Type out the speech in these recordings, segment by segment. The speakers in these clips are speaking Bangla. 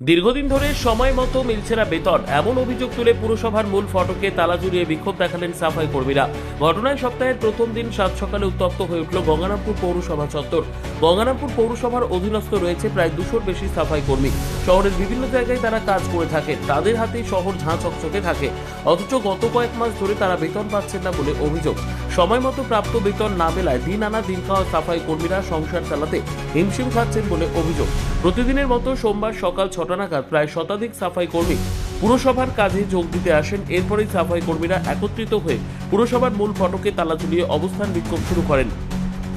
দীর্ঘদিন ধরে সময় মতো মিলছে না বেতন, এমন অভিযোগ তুলে পুরসভার মূল ফটকে তালা ঝুলিয়ে বিক্ষোভ দেখালেন সাফাই কর্মীরা। ঘটনায় সপ্তাহের প্রথম দিন সাত সকালে উত্তপ্ত হয়ে উঠল গঙ্গারামপুর পৌরসভা চত্বর। গঙ্গারামপুর পৌরসভার অধীনস্থ রয়েছে প্রায় 200-র বেশি সাফাই কর্মী। শহরের বিভিন্ন জায়গায় তারা কাজ করে থাকে, তাদের হাতেই শহর ঝাঁ চকচকে থাকে। অথচ গত কয়েক মাস ধরে তারা বেতন পাচ্ছেন না বলে অভিযোগ। সময় মতো প্রাপ্ত বেতন না মেলায় দিন আনা দিন খাওয়া সাফাই কর্মীরা সংসার চালাতে হিমশিম খাচ্ছেন বলে অভিযোগ। প্রতিদিনের মতো সোমবার সকাল 6টা নাগাদ প্রায় শতাধিক সাফাই কর্মী পুরসভার কাজে যোগ দিতে আসেন। এরপরেই সাফাই কর্মীরা একত্রিত হয়ে পুরসভার মূল ফটকে তালা ঝুলিয়ে অবস্থান বিক্ষোভ শুরু করেন।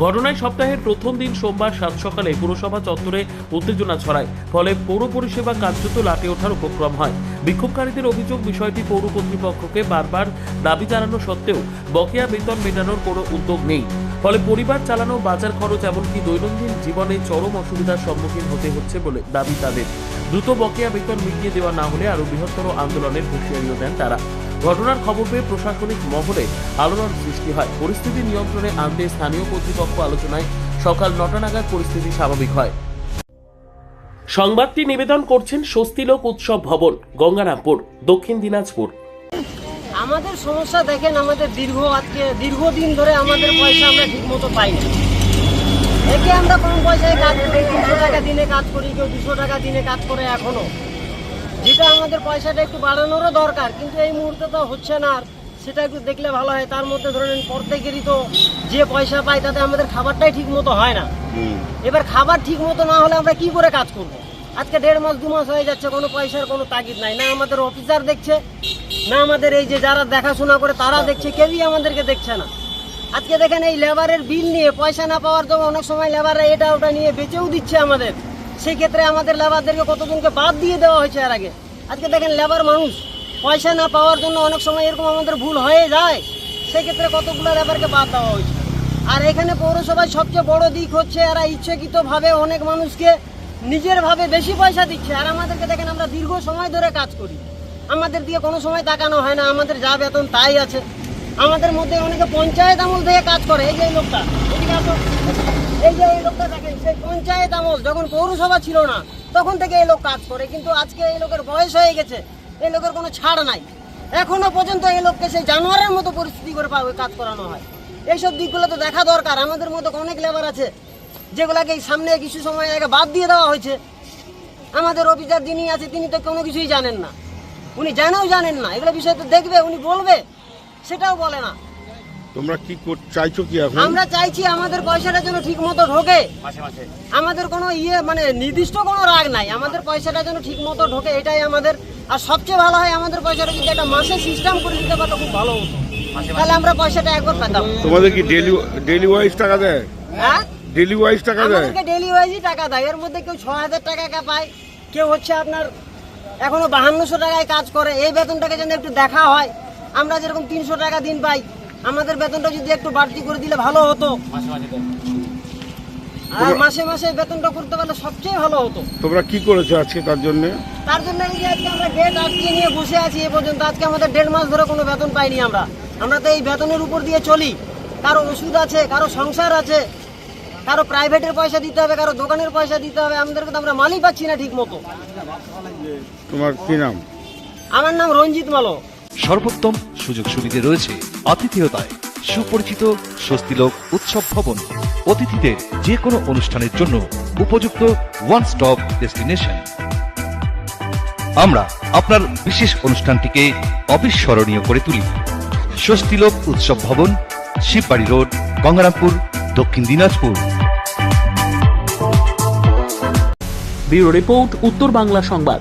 ঘটনায় সপ্তাহের প্রথম দিন সোমবার সাত সকালে পুরসভা চত্বরে উত্তেজনা ছড়ায়, ফলে পৌর পরিষেবা কার্যত লাটে ওঠার উপক্রম হয়। বিক্ষোভকারীদের অভিযোগ, বিষয়টি পৌর কর্তৃপক্ষকে বারবার দাবি জানানো সত্ত্বেও বকেয়া বেতন মেটানোর কোনো উদ্যোগ নেই। ফলে পরিবার চালানো, বাজার খরচ, এমনকি দৈনন্দিন জীবনে চরম অসুবিধার সম্মুখীন হতে হচ্ছে বলে দাবি তাদের। দ্রুত বকেয়া বেতন মিটিয়ে দেওয়া না হলে আরও বৃহত্তর আন্দোলনের হুঁশিয়ারিও দেন তারা। ঘটনার খবর পেয়ে প্রশাসনিক মহলে আলোড়ন সৃষ্টি হয়। পরিস্থিতি নিয়ন্ত্রণে আনতে স্থানীয় কর্তৃপক্ষ আলোচনায় সকাল 9টা নাগাদ পরিস্থিতি স্বাভাবিক হয়। সংবাদটি নিবেদন করছেন স্বস্তিলোক উৎসব ভবন, গঙ্গারামপুর, দক্ষিণ দিনাজপুর। আমাদের সমস্যা দেখেন, আমাদের দীর্ঘদিন ধরে আমাদের পয়সা আমরা ঠিক মতো পাই না। একে আমরা কম পয়সায় কাজ করি, 300 টাকা দিনে কাজ করি, কেউ 200 টাকা দিনে কাজ করে এখনো, যেটা আমাদের পয়সাটা একটু বাড়ানোরও দরকার, কিন্তু এই মুহূর্তে তো হচ্ছে না। আর সেটা একটু দেখলে ভালো হয়। তার মধ্যে ধরেন প্রত্যেকেরই তো যে পয়সা পাই তাতে আমাদের খাবারটাই ঠিক মতো হয় না। এবার খাবার ঠিক মতো না হলে আমরা কি করে কাজ করব? আজকে 1.5 মাস 2 মাস হয়ে যাচ্ছে, কোনো পয়সার কোনো তাগিদ নাই। না আমাদের অফিসার দেখছে, না আমাদের এই যে যারা দেখাশোনা করে তারা দেখছে, কেউই আমাদেরকে দেখছে না। আজকে দেখেন এই লেবারের বিল নিয়ে পয়সা না পাওয়ার জন্য অনেক সময় লেবাররা এটা ওটা নিয়ে বেচেও দিচ্ছে আমাদের। সেই ক্ষেত্রে আমাদের লেবারদেরকে কতজনকে বাদ দিয়ে দেওয়া হয়েছে এর আগে। আজকে দেখেন লেবার মানুষ পয়সা না পাওয়ার জন্য অনেক সময় এরকম আমাদের ভুল হয়ে যায়, সেক্ষেত্রে কতগুলো লেবারকে বাদ দেওয়া হয়েছে। আর এখানে পৌরসভায় সবচেয়ে বড় দিক হচ্ছে এরা ইচ্ছাকৃতভাবে অনেক মানুষকে নিজের ভাবে বেশি পয়সা দিচ্ছে। আর আমাদেরকে দেখেন আমরা দীর্ঘ সময় ধরে কাজ করি, আমাদের দিয়ে কোনো সময় তাকানো হয় না। আমাদের যা বেতন তাই আছে। আমাদের মধ্যে অনেকে পঞ্চায়েত আমল থেকে কাজ করে। এই যে এই লোকটা, এই যে এই লোকটা দেখেন, সেই পঞ্চায়েত আমল যখন পৌরসভা ছিল না তখন থেকে এই লোক কাজ করে। কিন্তু আজকে এই লোকের বয়স হয়ে গেছে, এই লোকের কোনো ছাড় নাই। এখনো পর্যন্ত এই লোককে সেই জানোয়ারের মতো পরিস্থিতি করে কাজ করানো হয়। এইসব দিকগুলো তো দেখা দরকার। আমাদের মতো অনেক লেবার আছে যেগুলাকে সামনে কিছু সময় আগে বাদ দিয়ে দেওয়া হয়েছে। আমাদের অফিসার যিনি আছে তিনি তো কোনো কিছুই জানেন না, উনি জানেন না এগুলো বিষয় তো দেখবে, উনি বলবে, সেটাও বলে না। তোমরা কি চাইছো কি এখন? আমরা চাইছি আমাদের পয়সাটা যেন ঠিক মতো ঢোকে। আমাদের কোনো মানে নির্দিষ্ট কোনো রাগ নাই, আমাদের পয়সাটা যেন ঠিক মতো ঢোকে, এটাই আমাদের। আর সবচেয়ে ভালো হয় আমাদের পয়সাটা যদি একটা মাসে সিস্টেম করে দিতে পারতো খুব ভালো হতো, তাহলে আমরা পয়সাটা একবার পেতাম। তোমাদের কি ডেলি ওয়াইজ টাকা দেয়? হ্যাঁ, ডেলি ওয়াইজ টাকা দেয়। আমাদেরকে ডেলি ওয়াইজই টাকা দেয়। এর মধ্যে কেউ 6000 টাকা পায়, কেউ হচ্ছে আপনার এখনো 5200 টাকায় কাজ করে। এই বেতনটাকে যেন একটু দেখা হয়। আমরা যেরকম 300 টাকা দিন পাই, আমাদের বেতনটা যদি একটু বাড়তি করে দিলে ভালো হতো। আর মাসে মাসে বেতনটা করতে পারলে সবচেয়ে ভালো হতো। তোমরা কি করেছো আজকে তার জন্য? তার জন্য এই যে আজকে আমরা ডেট আটকে নিয়ে বসে আছি এ পর্যন্ত। আজকে আমাদের 1.5 মাস ধরে কোনো বেতন পাইনি আমরা তো এই বেতনের উপর দিয়ে চলি। কারো ওষুধ আছে, কারো সংসার আছে, কারো প্রাইভেটের পয়সা দিতে হবে, কারো দোকানের পয়সা দিতে হবে। আমাদেরকে তো আমরা মালই পাচ্ছি না ঠিক মতো। তোমার কি নাম? আমার নাম রঞ্জিত মালো। সর্বোত্তম সুযোগ সুবিধে রয়েছে আতিথেয়তায়। সুপরিচিত স্বস্তিলোক উৎসব ভবন, অতিথিদের যে কোনো অনুষ্ঠানের জন্য উপযুক্ত ওয়ান স্টপ ডেস্টিনেশন। আমরা আপনার বিশেষ অনুষ্ঠানটিকে অবিস্মরণীয় করে তুলি। স্বস্তিলোক উৎসব ভবন, শিববাড়ি রোড, গঙ্গারামপুর, দক্ষিণ দিনাজপুর। ব্যুরো রিপোর্ট, উত্তর বাংলা সংবাদ।